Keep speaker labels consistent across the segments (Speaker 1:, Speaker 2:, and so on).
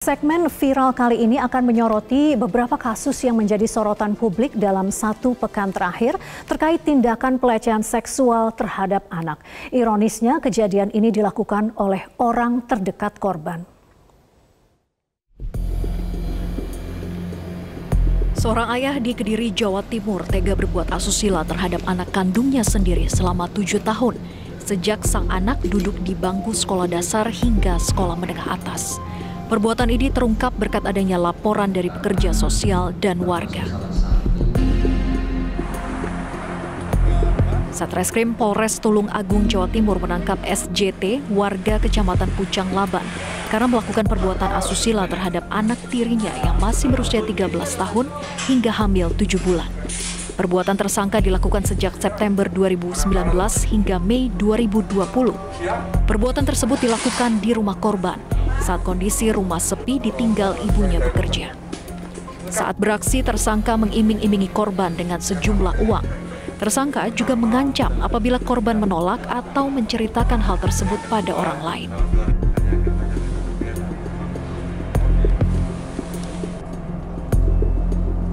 Speaker 1: Segmen viral kali ini akan menyoroti beberapa kasus yang menjadi sorotan publik dalam satu pekan terakhir terkait tindakan pelecehan seksual terhadap anak. Ironisnya, kejadian ini dilakukan oleh orang terdekat korban. Seorang ayah di Kediri, Jawa Timur tega berbuat asusila terhadap anak kandungnya sendiri selama 7 tahun. Sejak sang anak duduk di bangku sekolah dasar hingga sekolah menengah atas. Perbuatan ini terungkap berkat adanya laporan dari pekerja sosial dan warga. Satreskrim Polres Tulung Agung, Jawa Timur menangkap SJT, warga Kecamatan Pucang Laban, karena melakukan perbuatan asusila terhadap anak tirinya yang masih berusia 13 tahun hingga hamil 7 bulan. Perbuatan tersangka dilakukan sejak September 2019 hingga Mei 2020. Perbuatan tersebut dilakukan di rumah korban saat kondisi rumah sepi ditinggal ibunya bekerja. Saat beraksi, tersangka mengiming-imingi korban dengan sejumlah uang. Tersangka juga mengancam apabila korban menolak atau menceritakan hal tersebut pada orang lain.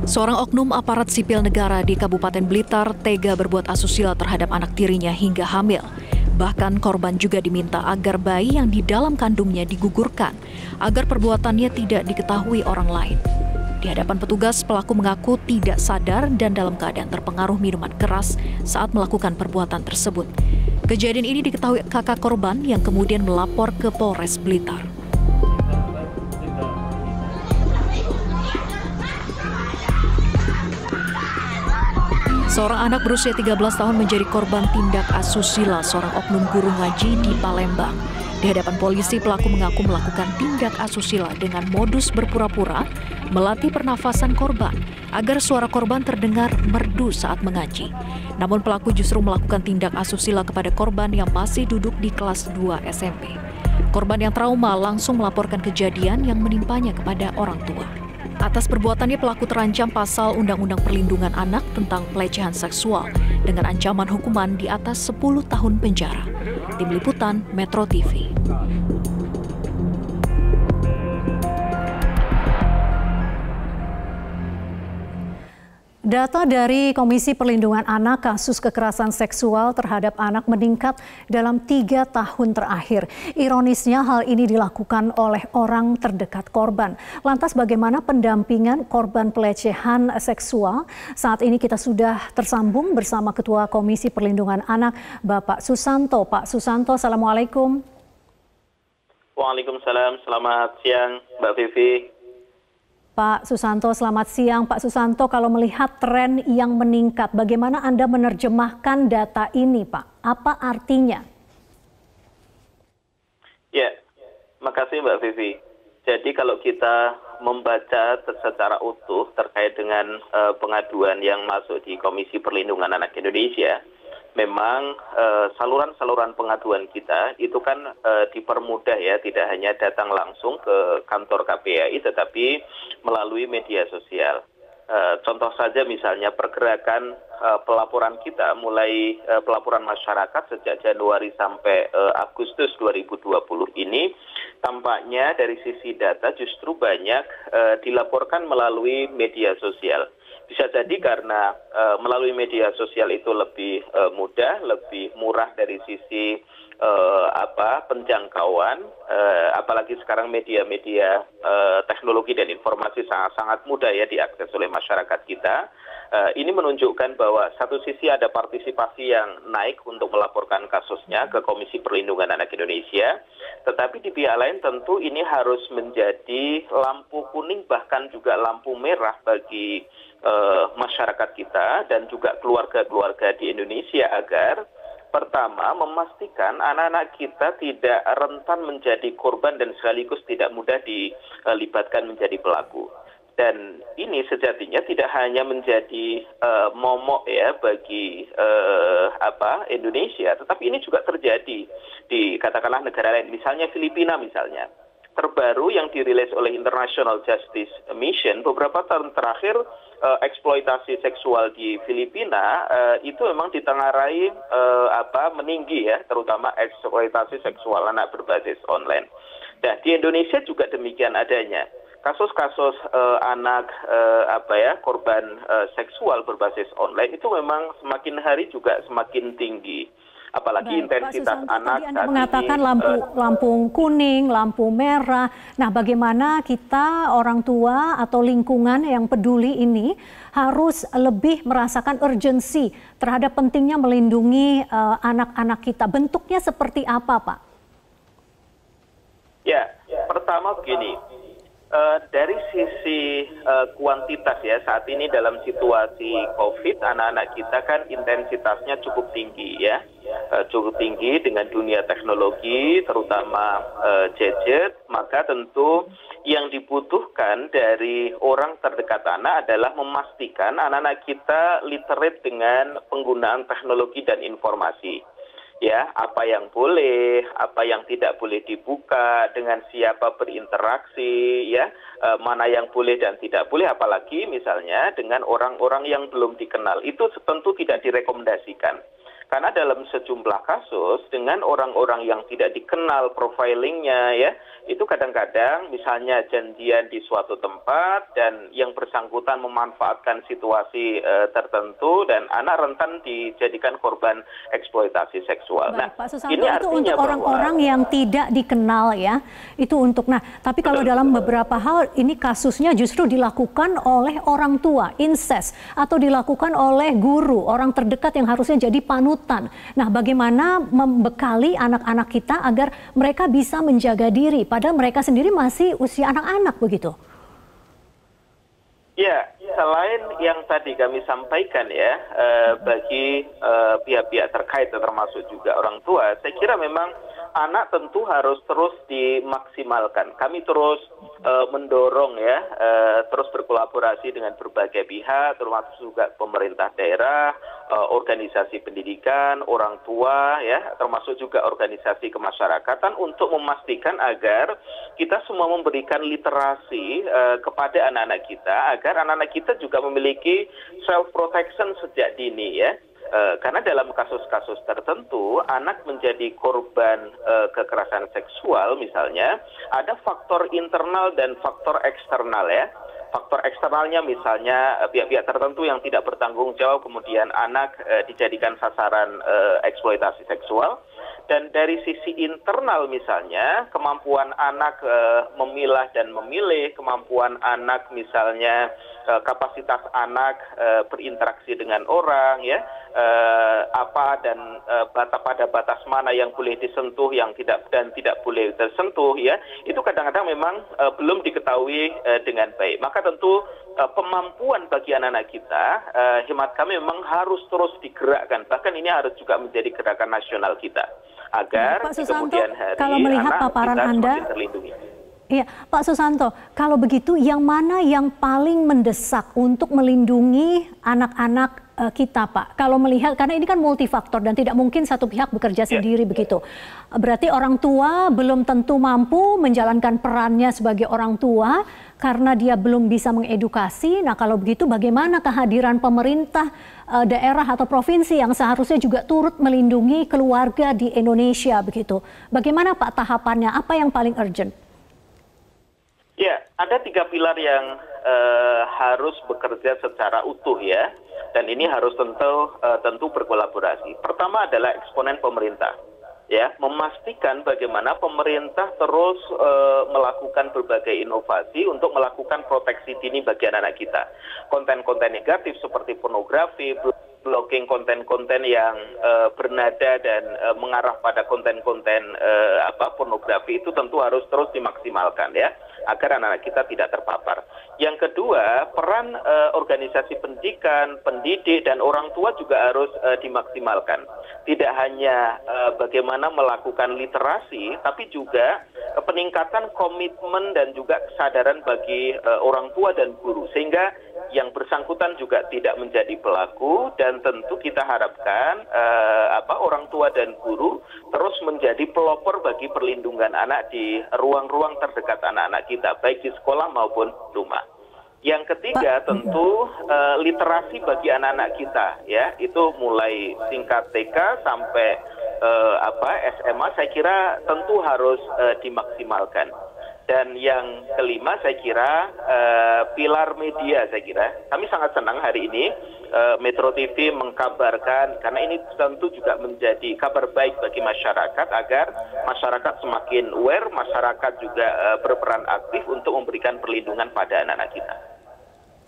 Speaker 1: Seorang oknum aparat sipil negara di Kabupaten Blitar tega berbuat asusila terhadap anak tirinya hingga hamil. Bahkan korban juga diminta agar bayi yang di dalam kandungnya digugurkan agar perbuatannya tidak diketahui orang lain. Di hadapan petugas, pelaku mengaku tidak sadar dan dalam keadaan terpengaruh minuman keras saat melakukan perbuatan tersebut. Kejadian ini diketahui kakak korban yang kemudian melapor ke Polres Blitar. Seorang anak berusia 13 tahun menjadi korban tindak asusila seorang oknum guru ngaji di Palembang. Di hadapan polisi, pelaku mengaku melakukan tindak asusila dengan modus berpura-pura melatih pernafasan korban agar suara korban terdengar merdu saat mengaji. Namun pelaku justru melakukan tindak asusila kepada korban yang masih duduk di kelas 2 SMP. Korban yang trauma langsung melaporkan kejadian yang menimpanya kepada orang tua. Atas perbuatannya, pelaku terancam pasal Undang-Undang Perlindungan Anak tentang pelecehan seksual dengan ancaman hukuman di atas 10 tahun penjara. Tim Liputan Metro TV. Data dari Komisi Perlindungan Anak kasus kekerasan seksual terhadap anak meningkat dalam 3 tahun terakhir. Ironisnya hal ini dilakukan oleh orang terdekat korban. Lantas bagaimana pendampingan korban pelecehan seksual? Saat ini kita sudah tersambung bersama Ketua Komisi Perlindungan Anak, Bapak Susanto. Pak Susanto, Assalamualaikum.
Speaker 2: Waalaikumsalam, selamat siang Mbak Vivi.
Speaker 1: Pak Susanto, selamat siang. Pak Susanto, kalau melihat tren yang meningkat, bagaimana Anda menerjemahkan data ini, Pak? Apa artinya?
Speaker 2: Ya, makasih Mbak Vivi. Jadi kalau kita membaca secara utuh terkait dengan pengaduan yang masuk di Komisi Perlindungan Anak Indonesia, memang saluran-saluran pengaduan kita itu kan dipermudah ya, tidak hanya datang langsung ke kantor KPAI tetapi melalui media sosial. Contoh saja misalnya pergerakan pelaporan kita mulai pelaporan masyarakat sejak Januari sampai Agustus 2020 ini tampaknya dari sisi data justru banyak dilaporkan melalui media sosial. Bisa jadi karena melalui media sosial itu lebih mudah, lebih murah dari sisi penjangkauan, apalagi sekarang media-media teknologi dan informasi sangat mudah ya diakses oleh masyarakat kita. Ini menunjukkan bahwa satu sisi ada partisipasi yang naik untuk melaporkan kasusnya ke Komisi Perlindungan Anak Indonesia, tetapi di pihak lain tentu ini harus menjadi lampu kuning bahkan juga lampu merah bagi masyarakat kita dan juga keluarga-keluarga di Indonesia agar pertama memastikan anak-anak kita tidak rentan menjadi korban dan sekaligus tidak mudah dilibatkan menjadi pelaku. Dan ini sejatinya tidak hanya menjadi momok ya bagi Indonesia, tetapi ini juga terjadi di katakanlah negara lain, misalnya Filipina misalnya. Terbaru yang dirilis oleh International Justice Mission beberapa tahun terakhir, eksploitasi seksual di Filipina itu memang ditengarai meninggi ya, terutama eksploitasi seksual anak berbasis online. Nah, di Indonesia juga demikian adanya. Kasus-kasus anak korban seksual berbasis online itu memang semakin hari juga semakin tinggi. Apalagi
Speaker 3: Baik,
Speaker 2: intensitas
Speaker 3: Pak Susanto,
Speaker 2: anak
Speaker 3: tadi Anda
Speaker 2: saat
Speaker 3: mengatakan
Speaker 2: ini.
Speaker 3: lampu kuning, lampu merah. Nah, bagaimana kita orang tua atau lingkungan yang peduli ini harus lebih merasakan urgensi terhadap pentingnya melindungi anak-anak kita. Bentuknya seperti apa, Pak?
Speaker 2: Ya, pertama begini. Dari sisi kuantitas ya, saat ini dalam situasi COVID, anak-anak kita kan intensitasnya cukup tinggi ya, cukup tinggi dengan dunia teknologi, terutama gadget. Maka tentu yang dibutuhkan dari orang terdekat anak adalah memastikan anak-anak kita literate dengan penggunaan teknologi dan informasi. Ya, apa yang boleh, apa yang tidak boleh dibuka, dengan siapa berinteraksi, ya, mana yang boleh dan tidak boleh, apalagi misalnya dengan orang-orang yang belum dikenal. Itu tentu tidak direkomendasikan. Karena dalam sejumlah kasus dengan orang-orang yang tidak dikenal profilingnya ya, itu kadang-kadang misalnya janjian di suatu tempat dan yang bersangkutan memanfaatkan situasi tertentu dan anak rentan dijadikan korban eksploitasi seksual.
Speaker 3: Baik, Pak Susanto,
Speaker 2: ini
Speaker 3: itu untuk orang-orang yang tidak dikenal ya. Itu untuk, nah, tapi kalau dalam beberapa hal ini kasusnya justru dilakukan oleh orang tua, incest, atau dilakukan oleh guru, orang terdekat yang harusnya jadi panutan. Nah, bagaimana membekali anak-anak kita agar mereka bisa menjaga diri, padahal mereka sendiri masih usia anak-anak begitu?
Speaker 2: Ya, selain yang tadi kami sampaikan ya, bagi pihak-pihak terkait termasuk juga orang tua, saya kira memang anak tentu harus terus dimaksimalkan. Kami terus mendorong ya, terus berkolaborasi dengan berbagai pihak, termasuk juga pemerintah daerah, organisasi pendidikan, orang tua ya, termasuk juga organisasi kemasyarakatan untuk memastikan agar kita semua memberikan literasi kepada anak-anak kita, agar anak-anak kita juga memiliki self protection sejak dini ya. Karena dalam kasus-kasus tertentu anak menjadi korban kekerasan seksual misalnya ada faktor internal dan faktor eksternal ya. Faktor eksternalnya misalnya pihak-pihak tertentu yang tidak bertanggung jawab kemudian anak dijadikan sasaran eksploitasi seksual. Dan dari sisi internal misalnya kemampuan anak memilah dan memilih, kemampuan anak misalnya kapasitas anak berinteraksi dengan orang ya, pada batas mana yang boleh disentuh yang tidak boleh tersentuh ya, itu kadang-kadang memang belum diketahui dengan baik. Maka tentu kemampuan bagi anak-anak kita, hemat kami memang harus terus digerakkan, bahkan ini harus juga menjadi gerakan nasional kita agar
Speaker 3: Pak
Speaker 2: di
Speaker 3: Susanto,
Speaker 2: kemudian hari
Speaker 3: kalau melihat
Speaker 2: anak
Speaker 3: paparan
Speaker 2: kita
Speaker 3: Anda,
Speaker 2: semakin terlindungi.
Speaker 3: Iya, Pak Susanto, kalau begitu yang mana yang paling mendesak untuk melindungi anak-anak kita, Pak? Kalau melihat, karena ini kan multifaktor dan tidak mungkin satu pihak bekerja sendiri begitu. Berarti orang tua belum tentu mampu menjalankan perannya sebagai orang tua karena dia belum bisa mengedukasi. Nah, kalau begitu bagaimana kehadiran pemerintah daerah atau provinsi yang seharusnya juga turut melindungi keluarga di Indonesia begitu? Bagaimana Pak tahapannya? Apa yang paling urgent?
Speaker 2: Ya, ada 3 pilar yang harus bekerja secara utuh ya, dan ini harus tentu berkolaborasi. Pertama adalah eksponen pemerintah, ya, memastikan bagaimana pemerintah terus melakukan berbagai inovasi untuk melakukan proteksi dini bagi anak-anak kita. Konten-konten negatif seperti pornografi, blocking konten-konten yang bernada dan mengarah pada konten-konten pornografi itu tentu harus terus dimaksimalkan ya, agar anak-anak kita tidak terpapar. Yang kedua, peran organisasi pendidikan, pendidik dan orang tua juga harus dimaksimalkan. Tidak hanya bagaimana melakukan literasi, tapi juga peningkatan komitmen dan juga kesadaran bagi orang tua dan guru, sehingga yang bersangkutan juga tidak menjadi pelaku. Dan tentu kita harapkan orang tua dan guru terus menjadi pelopor bagi perlindungan anak di ruang-ruang terdekat anak-anak kita, baik di sekolah maupun rumah. Yang ketiga tentu literasi bagi anak-anak kita ya, itu mulai tingkat TK sampai SMA saya kira tentu harus dimaksimalkan. Dan yang kelima saya kira pilar media, saya kira kami sangat senang hari ini Metro TV mengkabarkan, karena ini tentu juga menjadi kabar baik bagi masyarakat agar masyarakat semakin aware, masyarakat juga berperan aktif untuk memberikan perlindungan pada anak-anak kita.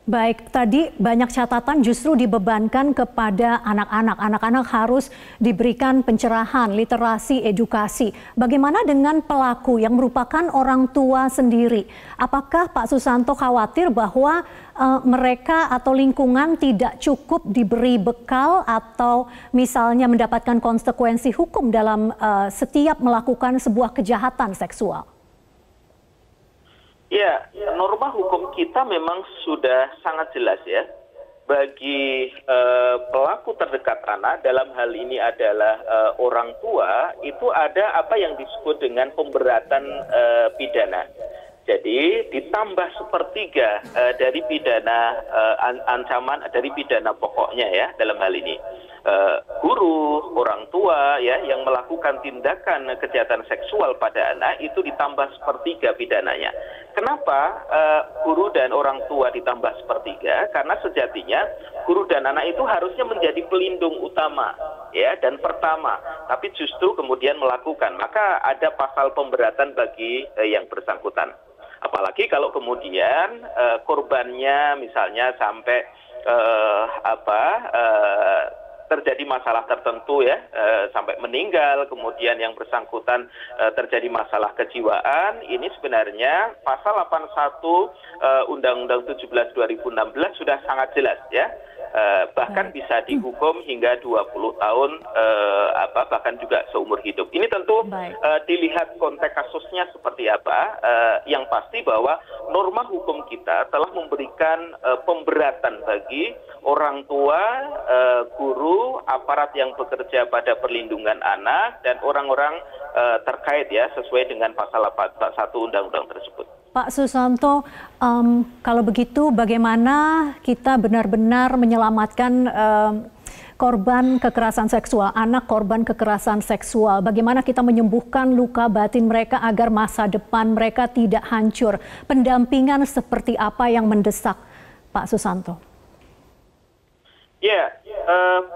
Speaker 3: Baik, tadi banyak catatan justru dibebankan kepada anak-anak. Anak-anak harus diberikan pencerahan, literasi, edukasi. Bagaimana dengan pelaku yang merupakan orang tua sendiri? Apakah Pak Susanto khawatir bahwa mereka atau lingkungan tidak cukup diberi bekal atau misalnya mendapatkan konsekuensi hukum dalam setiap melakukan sebuah kejahatan seksual?
Speaker 2: Ya, norma hukum kita memang sudah sangat jelas ya. Bagi pelaku terdekat anak, dalam hal ini adalah orang tua, itu ada apa yang disebut dengan pemberatan pidana. Jadi ditambah sepertiga dari pidana ancaman, dari pidana pokoknya ya dalam hal ini. Guru, orang tua ya yang melakukan tindakan kejahatan seksual pada anak itu ditambah sepertiga pidananya. Kenapa guru dan orang tua ditambah sepertiga? Karena sejatinya guru dan anak itu harusnya menjadi pelindung utama ya dan pertama, tapi justru kemudian melakukan. Maka ada pasal pemberatan bagi yang bersangkutan. Apalagi kalau kemudian korbannya misalnya sampai terjadi masalah tertentu ya, sampai meninggal, kemudian yang bersangkutan terjadi masalah kejiwaan, ini sebenarnya pasal 81 Undang-Undang 17 2016 sudah sangat jelas ya. Bahkan bisa dihukum hingga 20 tahun, bahkan juga seumur hidup. Ini tentu dilihat konteks kasusnya seperti apa. Yang pasti bahwa norma hukum kita telah memberikan pemberatan bagi orang tua, guru, aparat yang bekerja pada perlindungan anak, dan orang-orang terkait ya sesuai dengan pasal 1 undang-undang tersebut.
Speaker 3: Pak Susanto, kalau begitu bagaimana kita benar-benar menyelamatkan korban kekerasan seksual, anak korban kekerasan seksual? Bagaimana kita menyembuhkan luka batin mereka agar masa depan mereka tidak hancur? Pendampingan seperti apa yang mendesak, Pak Susanto?
Speaker 2: Ya,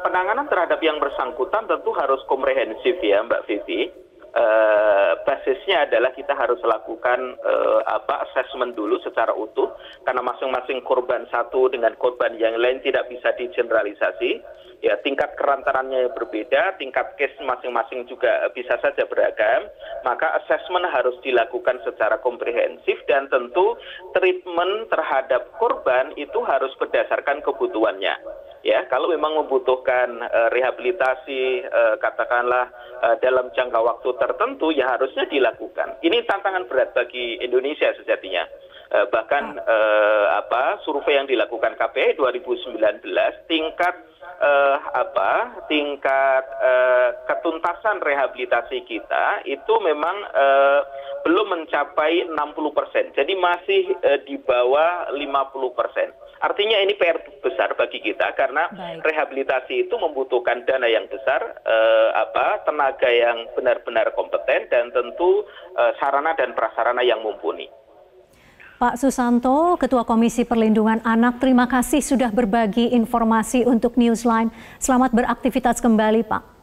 Speaker 2: penanganan terhadap yang bersangkutan tentu harus komprehensif ya Mbak Vivi. Basisnya adalah kita harus lakukan asesmen dulu secara utuh, karena masing-masing korban satu dengan korban yang lain tidak bisa digeneralisasi. Ya, tingkat kerentanannya berbeda, tingkat case masing-masing juga bisa saja beragam. Maka asesmen harus dilakukan secara komprehensif, dan tentu treatment terhadap korban itu harus berdasarkan kebutuhannya. Ya, kalau memang membutuhkan rehabilitasi, katakanlah dalam jangka waktu tertentu, ya harusnya dilakukan. Ini tantangan berat bagi Indonesia sejatinya. Bahkan survei yang dilakukan KPI 2019, tingkat ketuntasan rehabilitasi kita itu memang belum mencapai 60%. Jadi masih di bawah 50%. Artinya ini PR besar bagi kita, karena rehabilitasi itu membutuhkan dana yang besar, tenaga yang benar-benar kompeten, dan tentu sarana dan prasarana yang mumpuni.
Speaker 3: Pak Susanto, Ketua Komisi Perlindungan Anak, terima kasih sudah berbagi informasi untuk Newsline. Selamat beraktivitas kembali, Pak.